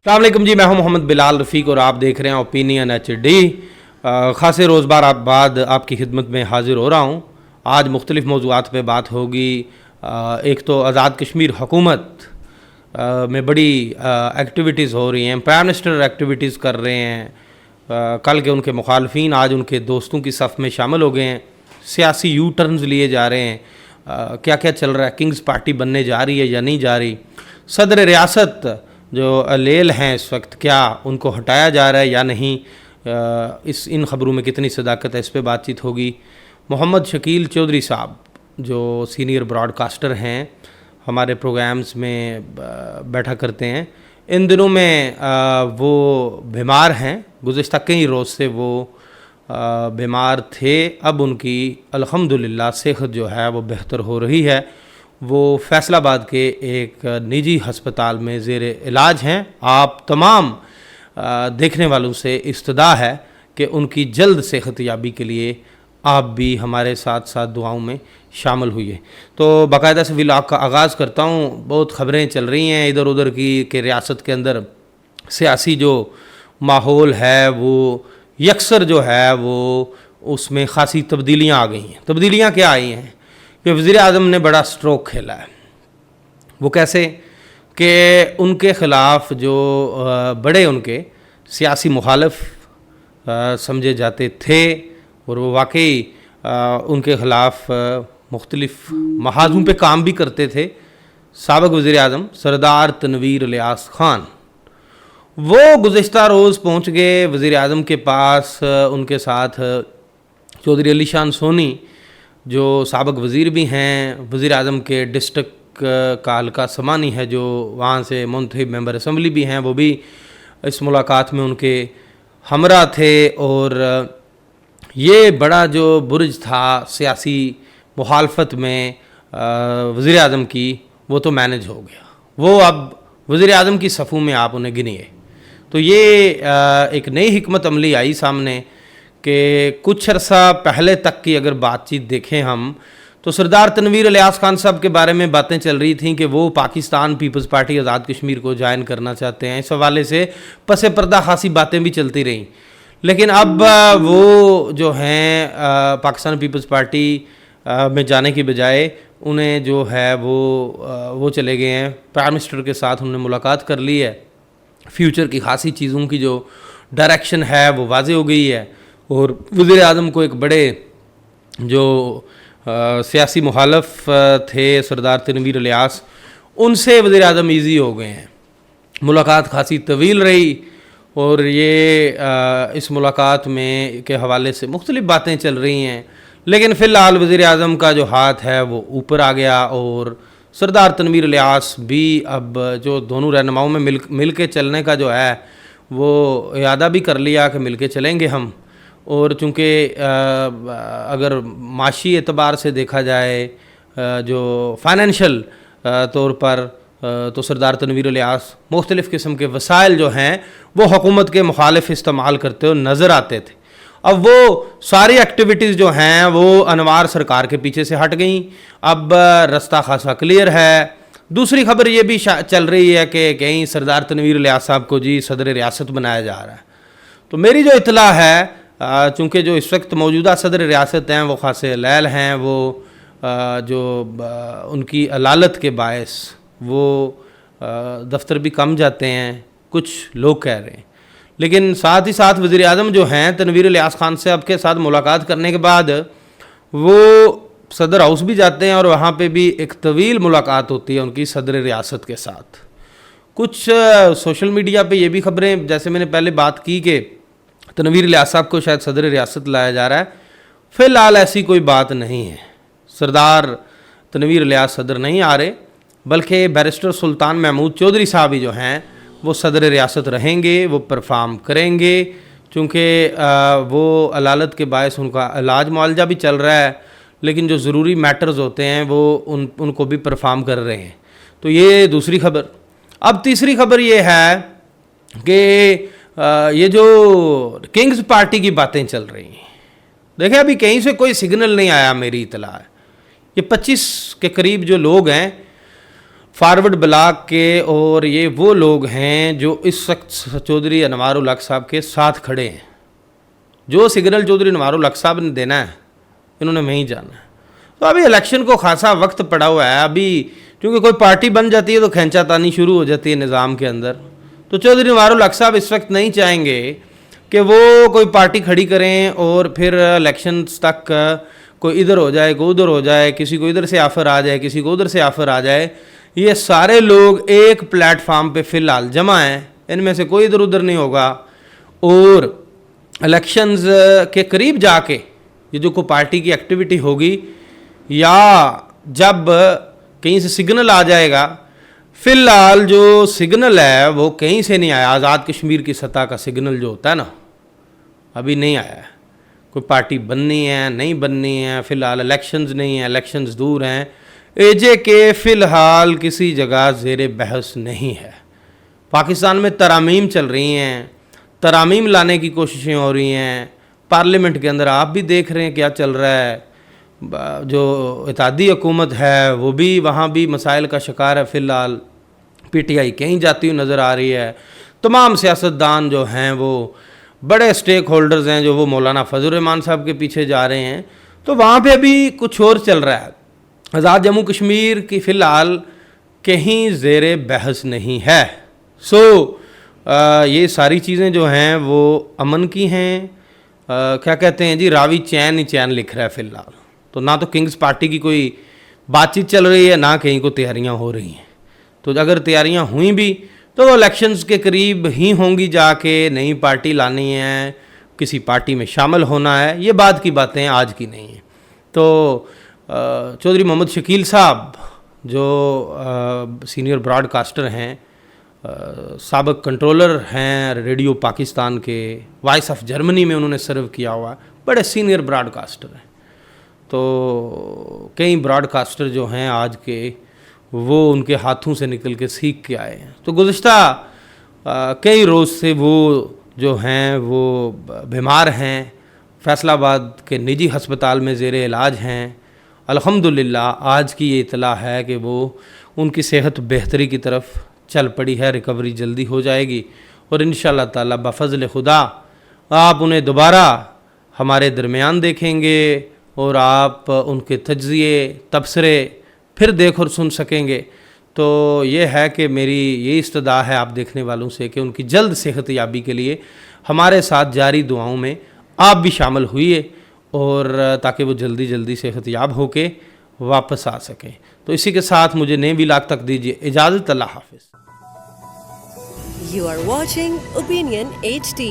अस्सलाम वालेकुम जी, मैं हूं मोहम्मद बिलाल रफ़ीक और आप देख रहे हैं ओपिनियन HD। ख़ासे रोज़ बाद आपकी खिदमत में हाज़िर हो रहा हूं। आज मुख्तलिफ़ मौज़ूआत पे बात होगी। एक तो आज़ाद कश्मीर हुकूमत में बड़ी एक्टिविटीज़ हो रही हैं, प्राइम मिनिस्टर एक्टिविटीज़ कर रहे हैं। कल के उनके मुखालफिन आज उनके दोस्तों की सफ़ में शामिल हो गए हैं। सियासी यू टर्न्स लिए जा रहे हैं। क्या क्या चल रहा है, किंग्स पार्टी बनने जा रही है या नहीं जा रही, सदर रियासत जो अलेल हैं इस वक्त क्या उनको हटाया जा रहा है या नहीं, इन ख़बरों में कितनी सदाकत है, इस पर बातचीत होगी। मोहम्मद शकील चौधरी साहब जो सीनियर ब्रॉडकास्टर हैं, हमारे प्रोग्राम्स में बैठा करते हैं, इन दिनों में वो बीमार हैं। गुज़िश्ता कई रोज़ से वो बीमार थे। अब उनकी अल्हम्दुलिल्लाह सेहत जो है वो बेहतर हो रही है। वो फैसलाबाद के एक निजी हस्पताल में ज़ेर इलाज हैं। आप तमाम देखने वालों से इस्तदा है कि उनकी जल्द सेहत याबी के लिए आप भी हमारे साथ साथ दुआओं में शामिल हुई। तो बाकायदा से व्लॉग का आगाज़ करता हूँ। बहुत ख़बरें चल रही हैं इधर उधर की कि रियासत के अंदर सियासी जो माहौल है वो यकसर जो है वो उसमें ख़ासी तब्दीलियाँ आ गई हैं। तब्दीलियाँ क्या आई हैं कि वज़ीर आज़म ने बड़ा स्ट्रोक खेला है। वो कैसे कि उनके ख़िलाफ़ जो बड़े उनके सियासी मुखालिफ समझे जाते थे और वो वाकई उनके ख़िलाफ़ मुख्तलिफ़ महाज़ों पे काम भी करते थे, साबिक़ वज़ीर आज़म सरदार तनवीर इलियास ख़ान, वो गुज़िश्ता रोज़ पहुँच गए वज़ीर आज़म के पास। उनके साथ चौधरी अली शान सोनी जो साबिक़ वज़ीर भी हैं, वज़ीर आज़म के डिस्ट्रिक्ट का हल्का समानी है जो वहाँ से मुंतखब मेंबर असम्बली भी हैं, वो भी इस मुलाकात में उनके हमरा थे। और ये बड़ा जो बुर्ज था सियासी मुखालफत में वज़ीर आज़म की, वो तो मैनेज हो गया। वो अब वज़ीर आज़म की सफ़ों में आप उन्हें गिनिए। तो ये एक नई हिकमत अमली आई सामने कि कुछ अरसा पहले तक की अगर बातचीत देखें हम तो सरदार तनवीर इलियास खान साहब के बारे में बातें चल रही थी कि वो पाकिस्तान पीपल्स पार्टी आज़ाद कश्मीर को ज्वाइन करना चाहते हैं। इस हवाले से पस पर्दा खासी बातें भी चलती रहीं, लेकिन अब वो जो हैं पाकिस्तान पीपल्स पार्टी में जाने की बजाय उन्हें जो है वो चले गए हैं। प्राइम मिनिस्टर के साथ उन्होंने मुलाकात कर ली है। फ्यूचर की खासी चीज़ों की जो डायरेक्शन है वो वाज़े हो गई है। और वज़ीर आज़म को एक बड़े जो सियासी मुखालफ थे सरदार तनवीर इलियास, उनसे वज़ीर आज़म ईज़ी हो गए हैं। मुलाकात खासी तवील रही और ये इस मुलाकात में के हवाले से मुख्तलिफ़ बातें चल रही हैं, लेकिन फ़िलहाल वज़ीर आज़म का जो हाथ है वो ऊपर आ गया और सरदार तनवीर इलियास भी अब जो दोनों रहनुमाओं में मिल के चलने का जो है वो इरादा भी कर लिया कि मिल के चलेंगे हम। और चूँकि अगर माशी एतबार से देखा जाए जो फाइनेंशियल तौर पर तो सरदार तनवीर इलियास मुख्तलिफ़ किस्म के वसाइल जो हैं वो हुकूमत के मुखालिफ इस्तेमाल करते हुए नज़र आते थे। अब वो सारी एक्टिविटीज़ जो हैं वो अनवार सरकार के पीछे से हट गई। अब रास्ता खासा क्लियर है। दूसरी खबर ये भी चल रही है कि कहीं सरदार तनवीर इलियास साहब को जी सदर रियासत बनाया जा रहा है। तो मेरी जो इतला है, चूँकि जो इस वक्त मौजूदा सदर रियासत हैं वो खासे लैल हैं, वो जो उनकी अलालत के बायस वो दफ्तर भी कम जाते हैं, कुछ लोग कह रहे हैं। लेकिन साथ ही साथ वज़ीर आज़म जो हैं तनवीर इलियास खान साहब के साथ मुलाकात करने के बाद वो सदर हाउस भी जाते हैं और वहाँ पे भी एक तवील मुलाकात होती है उनकी सदर रियासत के साथ। कुछ सोशल मीडिया पे ये भी खबरें, जैसे मैंने पहले बात की कि तनवीर इलियास साहब को शायद सदर रियासत लाया जा रहा है, फ़िलहाल ऐसी कोई बात नहीं है। सरदार तनवीर इलियास सदर नहीं आ रहे, बल्कि बैरिस्टर सुल्तान महमूद चौधरी साहब ही जो हैं वो सदर रियासत रहेंगे, वो परफॉर्म करेंगे। चूँकि वो अलालत के बायस उनका इलाज मुआलजा भी चल रहा है, लेकिन जो ज़रूरी मैटर्स होते हैं वो उनको भी परफॉर्म कर रहे हैं। तो ये दूसरी खबर। अब तीसरी खबर ये है कि ये जो किंग्स पार्टी की बातें चल रही हैं, देखिए अभी कहीं से कोई सिग्नल नहीं आया, मेरी इतला है। ये 25 के करीब जो लोग हैं فارورڈ بلاک کے، اور یہ وہ لوگ ہیں جو اس وقت چودھری انوار الحق صاحب کے ساتھ کھڑے ہیں. جو سگنل چودھری انوار الحق صاحب نے دینا ہے انہوں نے وہیں جانا ہے. تو ابھی الیکشن کو خاصا وقت پڑا ہوا ہے. ابھی کیونکہ کوئی پارٹی بن جاتی ہے تو کھینچا تانی شروع ہو جاتی ہے نظام کے اندر. تو چودھری انوار الحق صاحب اس وقت نہیں چاہیں گے کہ وہ کوئی پارٹی کھڑی کریں اور پھر الیکشنز تک کوئی ادھر ہو جائے کوئی ادھر ہو جائے، کسی کو ادھر سے آفر آ جائے کسی کو ادھر سے آفر آ جائے. یہ سارے لوگ ایک پلیٹ فارم پہ فی الحال جمع ہیں، ان میں سے کوئی ادھر ادھر نہیں ہوگا. اور الیکشنز کے قریب جا کے یہ جو کوئی پارٹی کی ایکٹیویٹی ہوگی یا جب کہیں سے سگنل آ جائے گا، فی الحال جو سگنل ہے وہ کہیں سے نہیں آیا. آزاد کشمیر کی سطح کا سگنل جو ہوتا ہے نا، ابھی نہیں آیا ہے. کوئی پارٹی بننی ہے نہیں بننی ہے، فی الحال الیکشنز نہیں ہیں، الیکشنز دور ہیں. اے جے کے فی الحال کسی جگہ زیر بحث نہیں ہے. پاکستان میں ترامیم چل رہی ہیں، ترامیم لانے کی کوششیں ہو رہی ہیں. پارلیمنٹ کے اندر آپ بھی دیکھ رہے ہیں کیا چل رہا ہے. جو اتحادی حکومت ہے وہ بھی وہاں بھی مسائل کا شکار ہے. فی الحال پی ٹی آئی کہیں جاتی ہوئی نظر آ رہی ہے. تمام سیاستدان جو ہیں وہ بڑے سٹیک ہولڈرز ہیں جو وہ مولانا فضل الرحمان صاحب کے پیچھے جا رہے ہیں. تو وہاں پہ ابھی کچھ اور چل رہا ہے. آزاد جموں کشمیر کی فی الحال کہیں زیر بحث نہیں ہے. یہ ساری چیزیں جو ہیں وہ امن کی ہیں. کیا کہتے ہیں جی، راوی چین ہی چین لکھ رہا ہے فی الحال. تو نہ تو کنگز پارٹی کی کوئی بات چیت چل رہی ہے، نہ کہیں کو تیاریاں ہو رہی ہیں. تو اگر تیاریاں ہوئیں بھی تو وہ الیکشنز کے قریب ہی ہوں گی. جا کے نئی پارٹی لانی ہے، کسی پارٹی میں شامل ہونا ہے، یہ بعد کی باتیں آج کی نہیں ہیں. تو چودھری محمد شکیل صاحب جو سینئر براڈ کاسٹر ہیں، سابق کنٹرولر ہیں ریڈیو پاکستان کے، وائس آف جرمنی میں انہوں نے سرو کیا ہوا، بڑے سینئر براڈ کاسٹر ہیں. تو کئی براڈ کاسٹر جو ہیں آج کے وہ ان کے ہاتھوں سے نکل کے سیکھ کے آئے ہیں. تو گزشتہ کئی روز سے وہ جو ہیں وہ بیمار ہیں، فیصل آباد کے نجی ہسپتال میں زیر علاج ہیں. الحمدللہ آج کی یہ اطلاع ہے کہ وہ ان کی صحت بہتری کی طرف چل پڑی ہے، ریکوری جلدی ہو جائے گی اور انشاءاللہ تعالی بفضل خدا آپ انہیں دوبارہ ہمارے درمیان دیکھیں گے اور آپ ان کے تجزیے تبصرے پھر دیکھ اور سن سکیں گے. تو یہ ہے کہ میری یہ استدعا ہے آپ دیکھنے والوں سے کہ ان کی جلد صحت یابی کے لیے ہمارے ساتھ جاری دعاؤں میں آپ بھی شامل ہوئیے، اور تاکہ وہ جلدی جلدی صحت یاب ہو کے واپس آ سکیں. تو اسی کے ساتھ مجھے نئے ولاگ تک دیجیے اجازت. اللہ حافظ. You are watching Opinion HD.